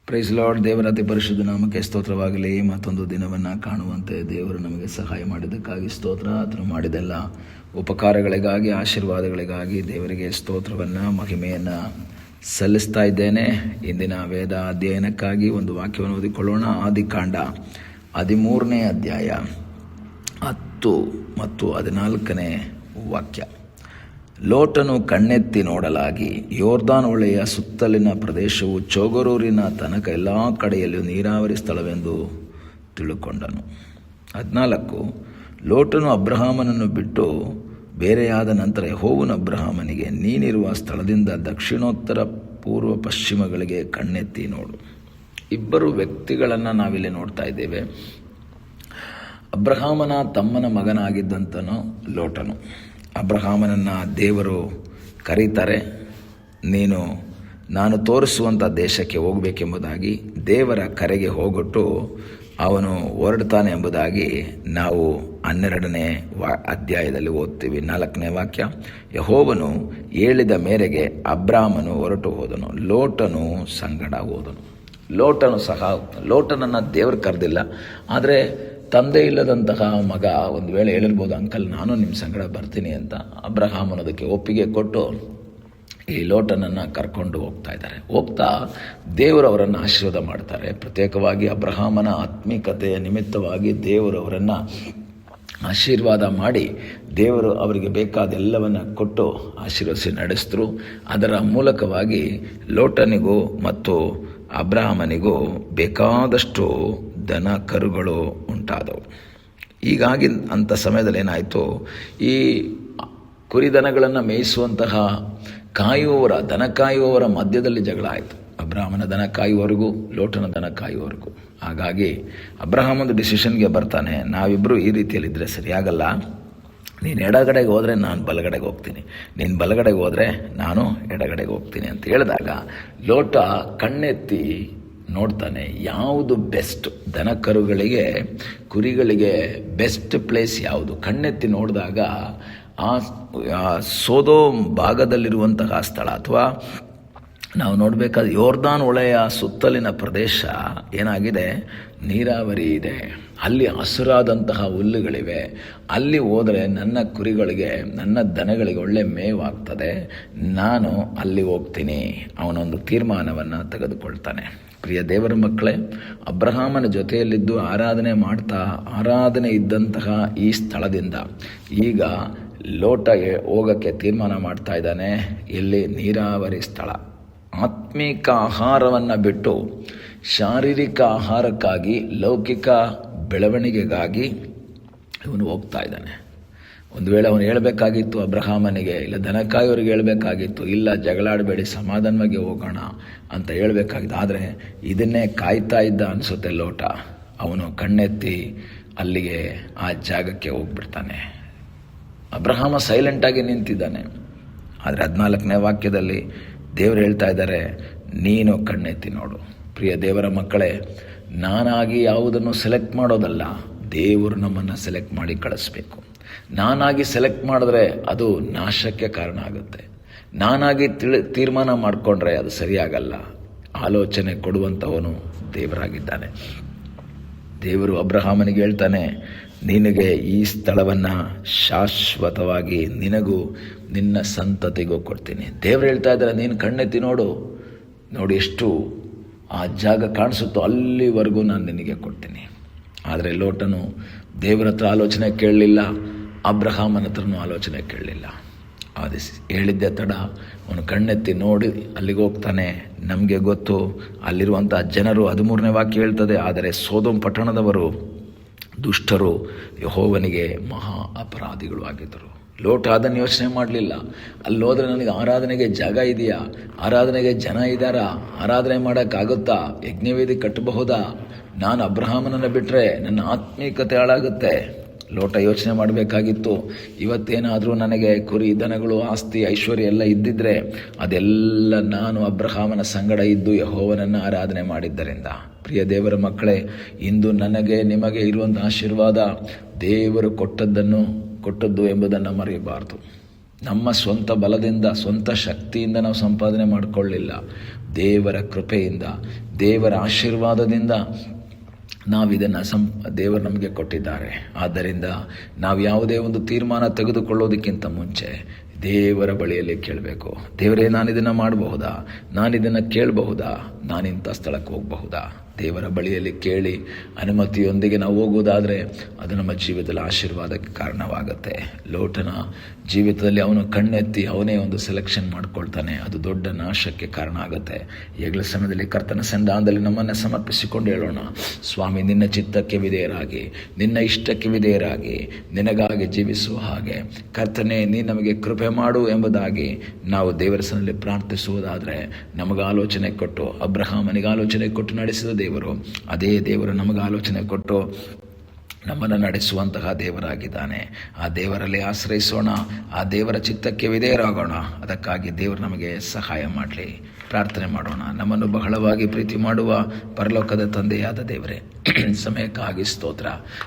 Price lord. ದೇವರ ಅತಿ ಪರಿಶುದ್ಧ ನಾಮಕ್ಕೆ ಸ್ತೋತ್ರವಾಗಲಿ. ಮತ್ತೊಂದು ದಿನವನ್ನು ಕಾಣುವಂತೆ ದೇವರು ನಮಗೆ ಸಹಾಯ ಮಾಡಿದ್ದಕ್ಕಾಗಿ ಸ್ತೋತ್ರ. ಆತನು ಮಾಡಿದೆಲ್ಲ ಉಪಕಾರಗಳಿಗಾಗಿ, ಆಶೀರ್ವಾದಗಳಿಗಾಗಿ ದೇವರಿಗೆ ಸ್ತೋತ್ರವನ್ನು, ಮಹಿಮೆಯನ್ನು ಸಲ್ಲಿಸ್ತಾ ಇದ್ದೇನೆ. ಇಂದಿನ ವೇದ ಅಧ್ಯಯನಕ್ಕಾಗಿ ಒಂದು ವಾಕ್ಯವನ್ನು ಓದಿಕೊಳ್ಳೋಣ. ಆದಿಕಾಂಡ 13ನೇ ಅಧ್ಯಾಯ 10 ಮತ್ತು 14ನೇ ವಾಕ್ಯ. ಲೋಟನು ಕಣ್ಣೆತ್ತಿ ನೋಡಲಾಗಿ ಯೋರ್ದಾನ್ ಹೊಳೆಯ ಸುತ್ತಲಿನ ಪ್ರದೇಶವು ಚೋಗರೂರಿನ ತನಕ ಎಲ್ಲ ಕಡೆಯಲ್ಲೂ ನೀರಾವರಿ ಸ್ಥಳವೆಂದು ತಿಳುಕೊಂಡನು. 14 ಲೋಟನು ಅಬ್ರಹಾಮನನ್ನು ಬಿಟ್ಟು ಬೇರೆಯಾದ ನಂತರ ಯೆಹೋವನು ಅಬ್ರಹಾಮನಿಗೆ, ನೀನಿರುವ ಸ್ಥಳದಿಂದ ದಕ್ಷಿಣೋತ್ತರ ಪೂರ್ವ ಪಶ್ಚಿಮಗಳಿಗೆ ಕಣ್ಣೆತ್ತಿ ನೋಡು. ಇಬ್ಬರು ವ್ಯಕ್ತಿಗಳನ್ನು ನಾವಿಲ್ಲಿ ನೋಡ್ತಾ ಇದ್ದೇವೆ. ಅಬ್ರಹಾಮನ ತಮ್ಮನ ಮಗನಾಗಿದ್ದಂತನು ಲೋಟನು. ಅಬ್ರಹಾಮನನ್ನು ದೇವರು ಕರೀತಾರೆ. ನಾನು ತೋರಿಸುವಂಥ ದೇಶಕ್ಕೆ ಹೋಗಬೇಕೆಂಬುದಾಗಿ ದೇವರ ಕರೆಗೆ ಹೋಗೊಟ್ಟು ಅವನು ಹೊರಡ್ತಾನೆ ಎಂಬುದಾಗಿ ನಾವು 12ನೇ ಅಧ್ಯಾಯದಲ್ಲಿ ಓದ್ತೀವಿ. 4ನೇ ವಾಕ್ಯ. ಯೆಹೋವನು ಹೇಳಿದ ಮೇರೆಗೆ ಅಬ್ರಾಮನು ಹೊರಟು ಹೋದನು, ಲೋಟನು ಸಂಗಡ ಹೋದನು. ಲೋಟನನ್ನು ದೇವರು ಕರೆದಿಲ್ಲ, ಆದರೆ ತಂದೆ ಇಲ್ಲದಂತಹ ಮಗ ಒಂದು ವೇಳೆ ಹೇಳಿರ್ಬೋದು, ಅಂಕಲ್ ನಾನು ನಿಮ್ಮ ಸಂಗಡ ಬರ್ತೀನಿ ಅಂತ. ಅಬ್ರಹಾಮನು ಅದಕ್ಕೆ ಒಪ್ಪಿಗೆ ಕೊಟ್ಟು ಈ ಲೋಟನನ್ನು ಕರ್ಕೊಂಡು ಹೋಗ್ತಾ ಇದ್ದಾರೆ. ಹೋಗ್ತಾ ದೇವರು ಅವರನ್ನು ಆಶೀರ್ವಾದ ಮಾಡ್ತಾರೆ. ಪ್ರತ್ಯೇಕವಾಗಿ ಅಬ್ರಹಾಮನ ಆತ್ಮೀಕತೆಯ ನಿಮಿತ್ತವಾಗಿ ದೇವರು ಅವರನ್ನು ಆಶೀರ್ವಾದ ಮಾಡಿ ದೇವರು ಅವರಿಗೆ ಬೇಕಾದ ಎಲ್ಲವನ್ನು ಕೊಟ್ಟು ಆಶೀರ್ವದಿಸಿ ನಡೆಸಿದ್ರು. ಅದರ ಮೂಲಕವಾಗಿ ಲೋಟನಿಗೂ ಮತ್ತು ಅಬ್ರಹಾಮನಿಗೂ ಬೇಕಾದಷ್ಟು ದನ ಕರುಗಳು ಉಂಟಾದವು. ಹೀಗಾಗಿ ಅಂಥ ಸಮಯದಲ್ಲಿ ಏನಾಯಿತು, ಈ ಕುರಿದನಗಳನ್ನು ಮೇಯಿಸುವಂತಹ ದನ ಕಾಯುವವರ ಮಧ್ಯದಲ್ಲಿ ಜಗಳ ಆಯಿತು. ಅಬ್ರಹಾಮನ ದನ ಕಾಯುವವರೆಗೂ, ಲೋಟನ ದನ ಕಾಯುವವರೆಗೂ. ಹಾಗಾಗಿ ಅಬ್ರಹಾಮ್ ಒಂದು ಡಿಸಿಷನ್ಗೆ ಬರ್ತಾನೆ, ನಾವಿಬ್ಬರು ಈ ರೀತಿಯಲ್ಲಿದ್ದರೆ ಸರಿಯಾಗಲ್ಲ, ನೀನು ಎಡಗಡೆಗೆ ಹೋದರೆ ನಾನು ಬಲಗಡೆಗೆ ಹೋಗ್ತೀನಿ, ನೀನು ಬಲಗಡೆಗೆ ಹೋದರೆ ನಾನು ಎಡಗಡೆಗೆ ಹೋಗ್ತೀನಿ ಅಂತ ಹೇಳಿದಾಗ ಲೋಟ ಕಣ್ಣೆತ್ತಿ ನೋಡ್ತಾನೆ, ಯಾವುದು ಬೆಸ್ಟ್, ದನ ಕರುಗಳಿಗೆ ಕುರಿಗಳಿಗೆ ಬೆಸ್ಟ್ ಪ್ಲೇಸ್ ಯಾವುದು. ಕಣ್ಣೆತ್ತಿ ನೋಡಿದಾಗ ಆ ಸೋದೋಮ್ ಭಾಗದಲ್ಲಿರುವಂತಹ ಸ್ಥಳ, ಅಥವಾ ನಾವು ನೋಡಬೇಕಾದ ಯೋರ್ದಾನ್ ಹೊಳೆಯ ಸುತ್ತಲಿನ ಪ್ರದೇಶ ಏನಾಗಿದೆ, ನೀರಾವರಿ ಇದೆ, ಅಲ್ಲಿ ಹಸುರಾದಂತಹ ಹುಲ್ಲುಗಳಿವೆ. ಅಲ್ಲಿ ಹೋದರೆ ನನ್ನ ಕುರಿಗಳಿಗೆ, ನನ್ನ ದನಗಳಿಗೆ ಒಳ್ಳೆ ಮೇವಾಗ್ತದೆ, ನಾನು ಅಲ್ಲಿ ಹೋಗ್ತೀನಿ. ಅವನೊಂದು ತೀರ್ಮಾನವನ್ನು ತೆಗೆದುಕೊಳ್ತಾನೆ. ಪ್ರಿಯ ದೇವರ ಮಕ್ಕಳೇ, ಅಬ್ರಹಾಮನ ಜೊತೆಯಲ್ಲಿದ್ದು ಆರಾಧನೆ ಇದ್ದಂತಹ ಈ ಸ್ಥಳದಿಂದ ಈಗ ಲೋಟ ಹೋಗೋಕ್ಕೆ ತೀರ್ಮಾನ ಮಾಡ್ತಾ ಇದ್ದಾನೆ. ಇಲ್ಲಿ ನೀರಾವರಿ ಸ್ಥಳ. ಆತ್ಮಿಕ ಆಹಾರವನ್ನು ಬಿಟ್ಟು ಶಾರೀರಿಕ ಆಹಾರಕ್ಕಾಗಿ, ಲೌಕಿಕ ಬೆಳವಣಿಗೆಗಾಗಿ ಇವನು ಹೋಗ್ತಾ ಇದ್ದಾನೆ. ಒಂದು ವೇಳೆ ಅವನು ಹೇಳಬೇಕಾಗಿತ್ತು ಅಬ್ರಹಾಮನಿಗೆ, ಇಲ್ಲ ದನಕಾಯಿಯವರಿಗೆ ಹೇಳಬೇಕಾಗಿತ್ತು, ಇಲ್ಲ ಜಗಳಾಡಬೇಡಿ ಸಮಾಧಾನವಾಗಿ ಹೋಗೋಣ ಅಂತ ಹೇಳಬೇಕಾಗಿತ್ತು. ಆದರೆ ಇದನ್ನೇ ಕಾಯ್ತಾ ಇದ್ದ ಅನಿಸುತ್ತೆ ಲೋಟ. ಅವನು ಕಣ್ಣೆತ್ತಿ ಅಲ್ಲಿಗೆ ಆ ಜಾಗಕ್ಕೆ ಹೋಗ್ಬಿಡ್ತಾನೆ. ಅಬ್ರಹಾಮ ಸೈಲೆಂಟಾಗಿ ನಿಂತಿದ್ದಾನೆ. ಆದರೆ 14ನೇ ವಾಕ್ಯದಲ್ಲಿ ದೇವರು ಹೇಳ್ತಾ ಇದ್ದಾರೆ, ನೀನು ಕಣ್ಣೆತ್ತಿ ನೋಡು. ಪ್ರಿಯ ದೇವರ ಮಕ್ಕಳೇ, ನಾನಾಗಿ ಯಾವುದನ್ನು ಸೆಲೆಕ್ಟ್ ಮಾಡೋದಲ್ಲ, ದೇವರು ನಮ್ಮನ್ನು ಸೆಲೆಕ್ಟ್ ಮಾಡಿ ಕಳಿಸ್ಬೇಕು. ನಾನಾಗಿ ಸೆಲೆಕ್ಟ್ ಮಾಡಿದ್ರೆ ಅದು ನಾಶಕ್ಕೆ ಕಾರಣ ಆಗುತ್ತೆ. ನಾನಾಗಿ ತೀರ್ಮಾನ ಮಾಡಿಕೊಂಡ್ರೆ ಅದು ಸರಿಯಾಗಲ್ಲ. ಆಲೋಚನೆ ಕೊಡುವಂಥವನು ದೇವರಾಗಿದ್ದಾನೆ. ದೇವರು ಅಬ್ರಹಾಮನಿಗೆ ಹೇಳ್ತಾನೆ, ನಿನಗೆ ಈ ಸ್ಥಳವನ್ನು ಶಾಶ್ವತವಾಗಿ ನಿನಗೂ ನಿನ್ನ ಸಂತತಿಗೂ ಕೊಡ್ತೀನಿ. ದೇವರು ಹೇಳ್ತಾ ಇದ್ದಾರೆ, ನೀನು ಕಣ್ಣೆತ್ತಿ ನೋಡು, ಎಷ್ಟು ಆ ಜಾಗ ಕಾಣಿಸುತ್ತೋ ಅಲ್ಲಿವರೆಗೂ ನಾನು ನಿನಗೆ ಕೊಡ್ತೀನಿ. ಆದರೆ ಲೋಟನು ದೇವರ ಹತ್ರ ಆಲೋಚನೆ ಕೇಳಲಿಲ್ಲ, ಅಬ್ರಹಾಮನ ಹತ್ರನೂ ಆಲೋಚನೆ ಕೇಳಲಿಲ್ಲ. ಹೇಳಿದ್ದೆ ತಡ, ಅವನು ಕಣ್ಣೆತ್ತಿ ನೋಡಿ ಅಲ್ಲಿಗೆ ಹೋಗ್ತಾನೆ. ನಮಗೆ ಗೊತ್ತು ಅಲ್ಲಿರುವಂಥ ಜನರು, 13ನೇ ವಾಕ್ಯ ಹೇಳ್ತದೆ, ಆದರೆ ಸೊದೋಮ್ ಪಟ್ಟಣದವರು ದುಷ್ಟರು, ಯೆಹೋವನಿಗೆ ಮಹಾ ಅಪರಾಧಿಗಳು ಆಗಿದ್ದರು. ಲೋಟ ಅದನ್ನು ಯೋಚನೆ ಮಾಡಲಿಲ್ಲ. ಅಲ್ಲಿ ಹೋದರೆ ನನಗೆ ಆರಾಧನೆಗೆ ಜಾಗ ಇದೆಯಾ, ಆರಾಧನೆಗೆ ಜನ ಇದ್ದಾರಾ, ಆರಾಧನೆ ಮಾಡೋಕ್ಕಾಗುತ್ತಾ, ಯಜ್ಞವೇದಿ ಕಟ್ಟಬಹುದಾ, ನಾನು ಅಬ್ರಹಾಮನನ್ನು ಬಿಟ್ಟರೆ ನನ್ನ ಆತ್ಮೀಕತೆ ಹಾಳಾಗುತ್ತೆ. ಲೋಟ ಯೋಚನೆ ಮಾಡಬೇಕಾಗಿತ್ತು, ಇವತ್ತೇನಾದರೂ ನನಗೆ ಕುರಿ ದನಗಳು ಆಸ್ತಿ ಐಶ್ವರ್ಯ ಎಲ್ಲ ಇದ್ದಿದ್ರೆ ಅದೆಲ್ಲ ನಾನು ಅಬ್ರಹಾಮನ ಸಂಗಡ ಇದ್ದು ಯೆಹೋವನನ್ನು ಆರಾಧನೆ ಮಾಡಿದ್ದರಿಂದ. ಪ್ರಿಯ ದೇವರ ಮಕ್ಕಳೇ, ಇಂದು ನನಗೆ ನಿಮಗೆ ಇರುವಂಥ ಆಶೀರ್ವಾದ ದೇವರು ಕೊಟ್ಟದ್ದು ಎಂಬುದನ್ನು ಮರೆಯಬಾರ್ದು. ನಮ್ಮ ಸ್ವಂತ ಬಲದಿಂದ, ಸ್ವಂತ ಶಕ್ತಿಯಿಂದ ನಾವು ಸಂಪಾದನೆ ಮಾಡಿಕೊಳ್ಳಿಲ್ಲ. ದೇವರ ಕೃಪೆಯಿಂದ, ದೇವರ ಆಶೀರ್ವಾದದಿಂದ ನಾವಿದನ್ನು ದೇವರು ನಮಗೆ ಕೊಟ್ಟಿದ್ದಾರೆ. ಆದ್ದರಿಂದ ನಾವು ಯಾವುದೇ ಒಂದು ತೀರ್ಮಾನ ತೆಗೆದುಕೊಳ್ಳೋದಕ್ಕಿಂತ ಮುಂಚೆ ದೇವರ ಬಳಿಯಲ್ಲಿ ಕೇಳಬೇಕು. ದೇವರೇ, ನಾನಿದನ್ನು ಮಾಡಬಹುದಾ, ನಾನಿದನ್ನು ಕೇಳಬಹುದಾ, ನಾನಿಂಥ ಸ್ಥಳಕ್ಕೆ ಹೋಗಬಹುದಾ? ದೇವರ ಬಳಿಯಲ್ಲಿ ಕೇಳಿ ಅನುಮತಿಯೊಂದಿಗೆ ನಾವು ಹೋಗೋದಾದರೆ ಅದು ನಮ್ಮ ಜೀವಿತದಲ್ಲಿ ಆಶೀರ್ವಾದಕ್ಕೆ ಕಾರಣವಾಗುತ್ತೆ. ಲೋಟನ ಜೀವಿತದಲ್ಲಿ ಅವನು ಕಣ್ಣೆತ್ತಿ ಅವನೇ ಒಂದು ಸೆಲೆಕ್ಷನ್ ಮಾಡ್ಕೊಳ್ತಾನೆ, ಅದು ದೊಡ್ಡ ನಾಶಕ್ಕೆ ಕಾರಣ ಆಗುತ್ತೆ. ಈಗಲ ಸಮಯದಲ್ಲಿ ಕರ್ತನ ಸನ್ನಿಧಾನದಲ್ಲಿ ನಮ್ಮನ್ನು ಸಮರ್ಪಿಸಿಕೊಂಡು ಹೇಳೋಣ, ಸ್ವಾಮಿ, ನಿನ್ನ ಚಿತ್ತಕ್ಕೆ ವಿಧೇಯರಾಗಿ, ನಿನ್ನ ಇಷ್ಟಕ್ಕೆ ವಿಧೇಯರಾಗಿ, ನಿನಗಾಗಿ ಜೀವಿಸುವ ಹಾಗೆ ಕರ್ತನೇ ನೀ ನಮಗೆ ಕೃಪೆ ಮಾಡು ಎಂಬುದಾಗಿ ನಾವು ದೇವರ ಸನ್ನಿಧಿಯಲ್ಲಿ ಪ್ರಾರ್ಥಿಸುವುದಾದರೆ, ನಮಗೆ ಆಲೋಚನೆ ಕೊಟ್ಟು, ಅಬ್ರಹಾಮನಿಗೆ ಆಲೋಚನೆ ಕೊಟ್ಟು ನಡೆಸಿದ ದೇವರು, ಅದೇ ದೇವರು ನಮಗೆ ಆಲೋಚನೆ ಕೊಟ್ಟು ನಮ್ಮನ್ನು ನಡೆಸುವಂತಹ ದೇವರಾಗಿದ್ದಾನೆ. ಆ ದೇವರಲ್ಲಿ ಆಶ್ರಯಿಸೋಣ, ಆ ದೇವರ ಚಿತ್ತಕ್ಕೆ ವಿಧೇಯರಾಗೋಣ. ಅದಕ್ಕಾಗಿ ದೇವರು ನಮಗೆ ಸಹಾಯ ಮಾಡಲಿ. ಪ್ರಾರ್ಥನೆ ಮಾಡೋಣ. ನಮ್ಮನ್ನು ಬಹಳವಾಗಿ ಪ್ರೀತಿ ಮಾಡುವ ಪರಲೋಕದ ತಂದೆಯಾದ ದೇವರೇ, ಸಮಯಕ್ಕಾಗಿ ಸ್ತೋತ್ರ.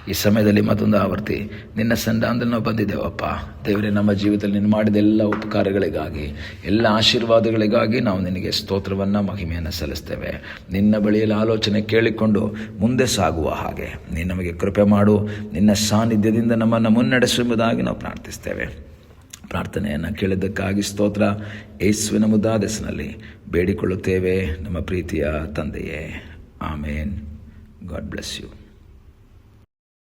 ಈ ಸಮಯದಲ್ಲಿ ಮತ್ತೊಂದು ಆವರ್ತಿ ನಿನ್ನ ಸನ್ನಿಧಾನದಲ್ಲಿ ನಾವು ಬಂದಿದ್ದೇವಪ್ಪ. ದೇವರೇ, ನಮ್ಮ ಜೀವಿತದಲ್ಲಿ ನೀನು ಮಾಡಿದ ಎಲ್ಲ ಉಪಕಾರಗಳಿಗಾಗಿ, ಎಲ್ಲ ಆಶೀರ್ವಾದಗಳಿಗಾಗಿ ನಾವು ನಿನಗೆ ಸ್ತೋತ್ರವನ್ನು, ಮಹಿಮೆಯನ್ನು ಸಲ್ಲಿಸ್ತೇವೆ. ನಿನ್ನ ಬಳಿಯಲ್ಲಿ ಆಲೋಚನೆ ಕೇಳಿಕೊಂಡು ಮುಂದೆ ಸಾಗುವ ಹಾಗೆ ನೀನು ನಮಗೆ ಕೃಪೆ ಮಾಡು. ನಿನ್ನ ಸಾನ್ನಿಧ್ಯದಿಂದ ನಮ್ಮನ್ನು ಮುನ್ನಡೆಸುವುದಾಗಿ ನಾವು ಪ್ರಾರ್ಥಿಸ್ತೇವೆ. ಪ್ರಾರ್ಥನೆಯನ್ನು ಕೇಳಿದ್ದಕ್ಕಾಗಿ ಸ್ತೋತ್ರ. ಯೇಸುವಿನ ಮುದ್ದಾದ ಹೆಸರಿನಲ್ಲಿ ಬೇಡಿಕೊಳ್ಳುತ್ತೇವೆ ನಮ್ಮ ಪ್ರೀತಿಯ ತಂದೆಯೇ. ಆಮೇನ್. God bless you.